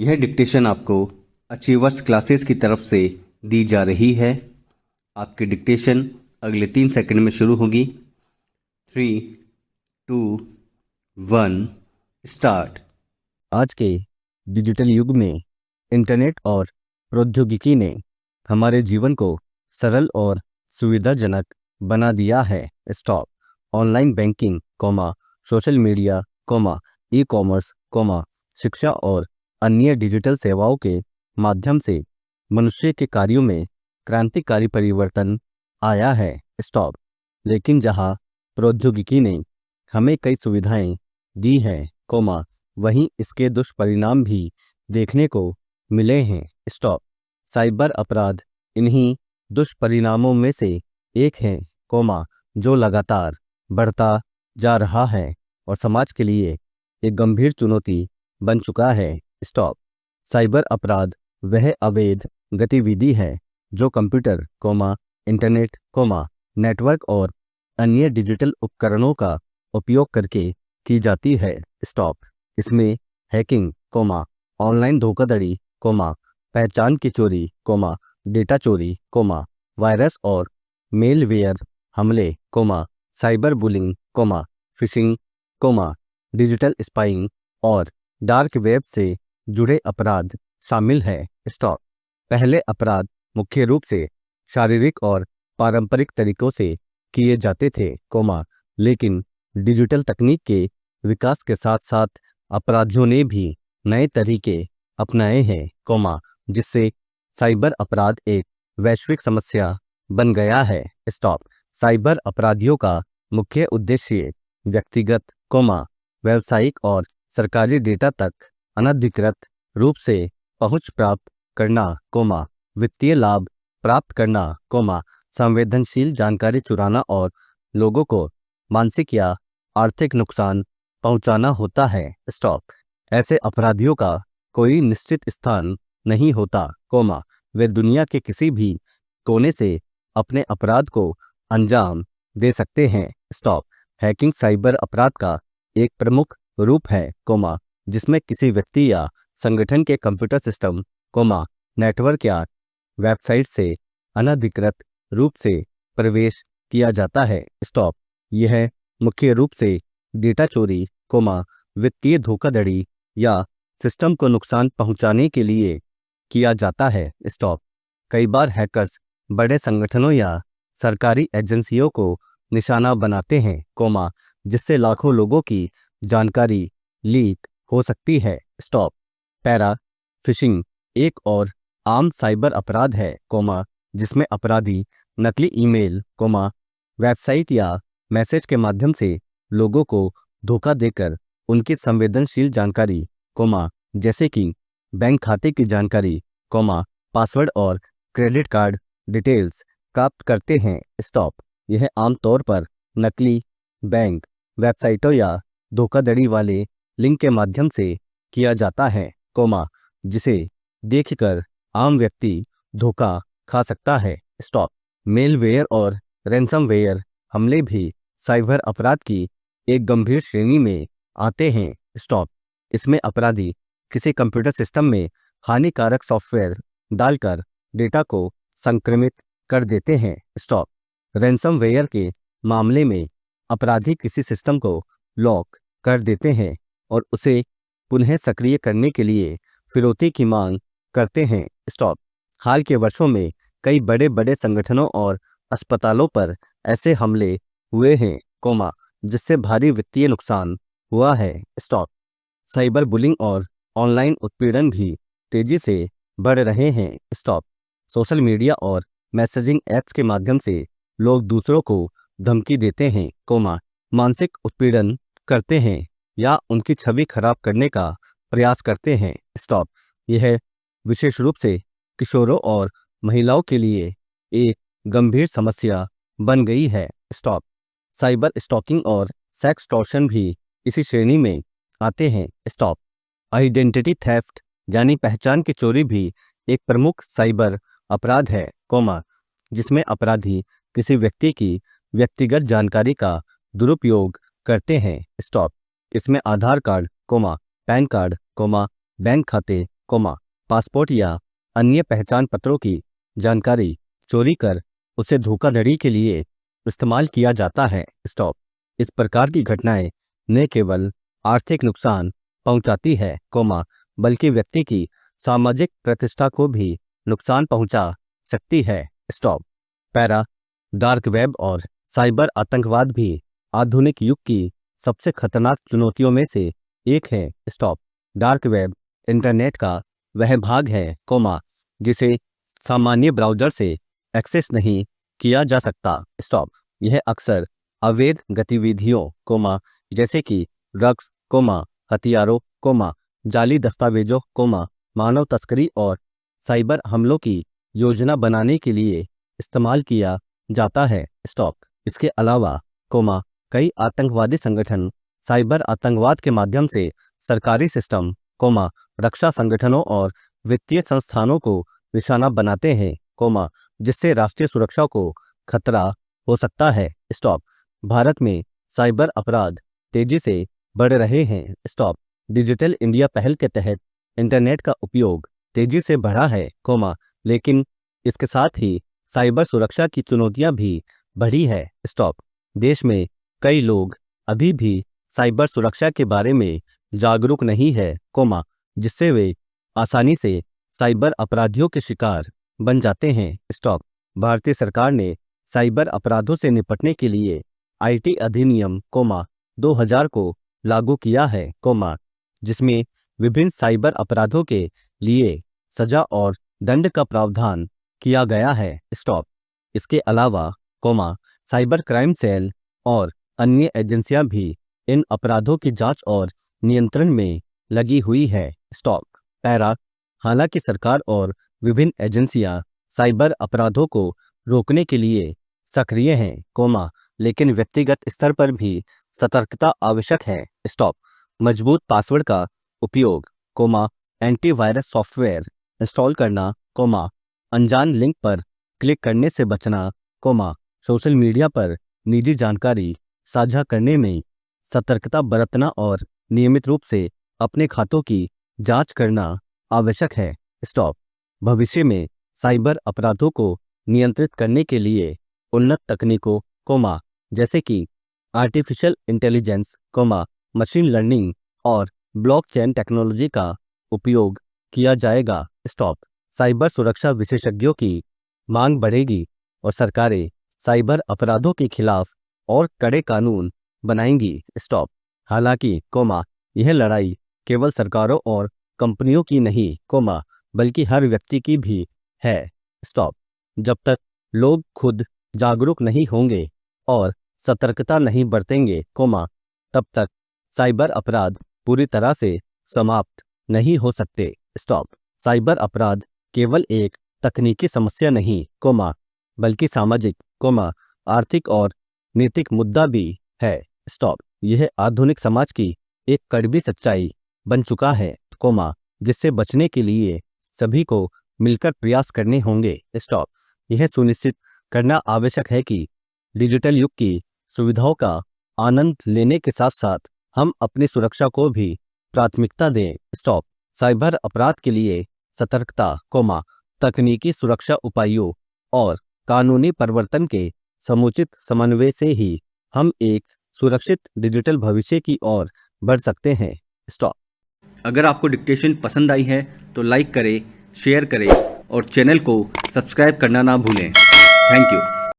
यह डिक्टेशन आपको achievers classes की तरफ से दी जा रही है। आपकी डिक्टेशन अगले 3 सेकंड में शुरू होगी। 3, 2, 1 स्टार्ट। आज के डिजिटल युग में इंटरनेट और प्रौद्योगिकी ने हमारे जीवन को सरल और सुविधाजनक बना दिया है। Stop. Online banking, social media, e commerce, शिक्षा और अन्य डिजिटल सेवाओं के माध्यम से मनुष्य के कार्यों में क्रांतिकारी परिवर्तन आया है। स्टॉप। लेकिन जहां प्रौद्योगिकी ने हमें कई सुविधाएं दी हैं, वहीं इसके दुष्परिणाम भी देखने को मिले हैं। स्टॉप। साइबर अपराध इन्हीं दुष्परिणामों में से एक है, जो लगातार बढ़ता जा रहा है और समाज के लिए एक गंभीर चुनौती बन चुका है। स्टॉप। साइबर अपराध वह अवैध गतिविधि है जो कंप्यूटर, इंटरनेट, नेटवर्क और अन्य डिजिटल उपकरणों का उपयोग करके की जाती है। स्टॉप। इसमें हैकिंग, ऑनलाइन धोखाधड़ी, पहचान की चोरी, डेटा चोरी, वायरस और मेलवेयर हमले, cyber bullying, fishing, digital spying और डार्क वेब से जुड़े अपराध शामिल है। स्टॉप। पहले अपराध मुख्य रूप से शारीरिक और पारंपरिक तरीकों से किए जाते थे, लेकिन डिजिटल तकनीक के विकास के साथ साथ अपराधियों ने भी नए तरीके अपनाए हैं, जिससे साइबर अपराध एक वैश्विक समस्या बन गया है। स्टॉप। साइबर अपराधियों का मुख्य उद्देश्य व्यक्तिगत, व्यावसायिक और सरकारी डेटा तक अनधिकृत रूप से पहुंच प्राप्त करना, वित्तीय लाभ प्राप्त करना, संवेदनशील जानकारी चुराना और लोगों को मानसिक या आर्थिक नुकसान पहुंचाना होता है। स्टॉप। ऐसे अपराधियों का कोई निश्चित स्थान नहीं होता, वे दुनिया के किसी भी कोने से अपने अपराध को अंजाम दे सकते हैं। स्टॉप। हैकिंग साइबर अपराध का एक प्रमुख रूप है, जिसमें किसी व्यक्ति या संगठन के कंप्यूटर सिस्टम, नेटवर्क या वेबसाइट से अनधिकृत रूप से प्रवेश किया जाता है। स्टॉप। यह मुख्य रूप से डेटा चोरी, वित्तीय धोखाधड़ी या सिस्टम को नुकसान पहुंचाने के लिए किया जाता है। स्टॉप। कई बार हैकर्स बड़े संगठनों या सरकारी एजेंसियों को निशाना बनाते हैं, जिससे लाखों लोगों की जानकारी लीक हो सकती है। स्टॉप। पैरा फिशिंग एक और आम साइबर अपराध है, जिसमें अपराधी नकली ईमेल, वेबसाइट या मैसेज के माध्यम से लोगों को धोखा देकर उनकी संवेदनशील जानकारी, जैसे कि बैंक खाते की जानकारी, पासवर्ड और क्रेडिट कार्ड डिटेल्स प्राप्त करते हैं। स्टॉप। यह आमतौर पर नकली बैंक वेबसाइटों या धोखाधड़ी वाले लिंक के माध्यम से किया जाता है, जिसे देखकर आम व्यक्ति धोखा खा सकता है। स्टॉप। मेलवेयर और रैंसमवेयर हमले भी साइबर अपराध की एक गंभीर श्रेणी में आते हैं। स्टॉप। इसमें अपराधी किसी कंप्यूटर सिस्टम में हानिकारक सॉफ्टवेयर डालकर डेटा को संक्रमित कर देते हैं। स्टॉप। रैंसमवेयर के मामले में अपराधी किसी सिस्टम को लॉक कर देते हैं और उसे पुनः सक्रिय करने के लिए फिरौती की मांग करते हैं। स्टॉप। हाल के वर्षों में कई बड़े बड़े संगठनों और अस्पतालों पर ऐसे हमले हुए हैं, जिससे भारी वित्तीय नुकसान हुआ है। स्टॉप। साइबर बुलिंग और ऑनलाइन उत्पीड़न भी तेजी से बढ़ रहे हैं। स्टॉप। सोशल मीडिया और मैसेजिंग ऐप्स के माध्यम से लोग दूसरों को धमकी देते हैं, मानसिक उत्पीड़न करते हैं या उनकी छवि खराब करने का प्रयास करते हैं। स्टॉप। यह विशेष रूप से किशोरों और महिलाओं के लिए एक गंभीर समस्या बन गई है। स्टॉप। साइबर स्टॉकिंग और सेक्सटॉर्शन भी इसी श्रेणी में आते हैं। स्टॉप। आइडेंटिटी थेफ्ट यानी पहचान की चोरी भी एक प्रमुख साइबर अपराध है, जिसमें अपराधी किसी व्यक्ति की व्यक्तिगत जानकारी का दुरुपयोग करते हैं। स्टॉप। इसमें आधार कार्ड, पैन कार्ड, बैंक खाते, पासपोर्ट या अन्य पहचान पत्रों की जानकारी चोरी कर उसे धोखाधड़ी के लिए इस्तेमाल किया जाता है। स्टॉप। इस प्रकार की घटनाएं न केवल आर्थिक नुकसान पहुंचाती है, बल्कि व्यक्ति की सामाजिक प्रतिष्ठा को भी नुकसान पहुंचा सकती है। स्टॉप। पैरा डार्क वेब और साइबर आतंकवाद भी आधुनिक युग की सबसे खतरनाक चुनौतियों में से एक है। स्टॉप। डार्क वेब इंटरनेट का वह भाग है, जिसे सामान्य ब्राउज़र से एक्सेस नहीं किया जा सकता। स्टॉप। यह अक्सर अवैध गतिविधियों, जैसे कि ड्रग्स, हथियारों, जाली दस्तावेजों, मानव तस्करी और साइबर हमलों की योजना बनाने के लिए इस्तेमाल किया जाता है। स्टॉप। इसके अलावा, कई आतंकवादी संगठन साइबर आतंकवाद के माध्यम से सरकारी सिस्टम, रक्षा संगठनों और वित्तीय संस्थानों को निशाना बनाते हैं, जिससे राष्ट्रीय सुरक्षा को खतरा हो सकता है। स्टॉप। भारत में साइबर अपराध तेजी से बढ़ रहे हैं। स्टॉप। डिजिटल इंडिया पहल के तहत इंटरनेट का उपयोग तेजी से बढ़ा है, लेकिन इसके साथ ही साइबर सुरक्षा की चुनौतियां भी बढ़ी है। स्टॉप। देश में कई लोग अभी भी साइबर सुरक्षा के बारे में जागरूक नहीं है, जिससे वे आसानी से साइबर अपराधियों के शिकार बन जाते हैं। स्टॉप। भारतीय सरकार ने साइबर अपराधों से निपटने के लिए आईटी अधिनियम, 2000 को लागू किया है, जिसमें विभिन्न साइबर अपराधों के लिए सजा और दंड का प्रावधान किया गया है। स्टॉप। इसके अलावा, साइबर क्राइम सेल और अन्य एजेंसियां भी इन अपराधों की जांच और नियंत्रण में लगी हुई है। स्टॉप। पैरा हालांकि सरकार और विभिन्न एजेंसियां साइबर अपराधों को रोकने के लिए सक्रिय हैं, लेकिन व्यक्तिगत स्तर पर भी सतर्कता आवश्यक है। स्टॉप। मजबूत पासवर्ड का उपयोग, एंटीवायरस सॉफ्टवेयर इंस्टॉल करना, अनजान लिंक पर क्लिक करने से बचना, सोशल मीडिया पर निजी जानकारी साझा करने में सतर्कता बरतना और नियमित रूप से अपने खातों की जांच करना आवश्यक है। स्टॉप। भविष्य में साइबर अपराधों को नियंत्रित करने के लिए उन्नत तकनीकों, जैसे कि आर्टिफिशियल इंटेलिजेंस, मशीन लर्निंग और ब्लॉकचेन टेक्नोलॉजी का उपयोग किया जाएगा। स्टॉप। साइबर सुरक्षा विशेषज्ञों की मांग बढ़ेगी और सरकारें साइबर अपराधों के खिलाफ और कड़े कानून बनाएंगी। स्टॉप। हालांकि, यह लड़ाई केवल सरकारों और कंपनियों की नहीं, बल्कि हर व्यक्ति की भी है। स्टॉप। जब तक लोग खुद जागरूक नहीं होंगे और सतर्कता नहीं बरतेंगे, तब तक साइबर अपराध पूरी तरह से समाप्त नहीं हो सकते। स्टॉप। साइबर अपराध केवल एक तकनीकी समस्या नहीं, बल्कि सामाजिक, आर्थिक और नैतिक मुद्दा भी है। स्टॉप। यह आधुनिक समाज की एक कड़वी सच्चाई बन चुका है, जिससे बचने के लिए सभी को मिलकर प्रयास करने होंगे। स्टॉप। यह सुनिश्चित करना आवश्यक है कि डिजिटल युग की सुविधाओं का आनंद लेने के साथ साथ हम अपनी सुरक्षा को भी प्राथमिकता दें। स्टॉप। साइबर अपराध के लिए सतर्कता, तकनीकी सुरक्षा उपायों और कानूनी परिवर्तन के समुचित समन्वय से ही हम एक सुरक्षित डिजिटल भविष्य की ओर बढ़ सकते हैं। स्टॉप। अगर आपको डिक्टेशन पसंद आई है तो लाइक करें, शेयर करें और चैनल को सब्सक्राइब करना ना भूलें। Thank you.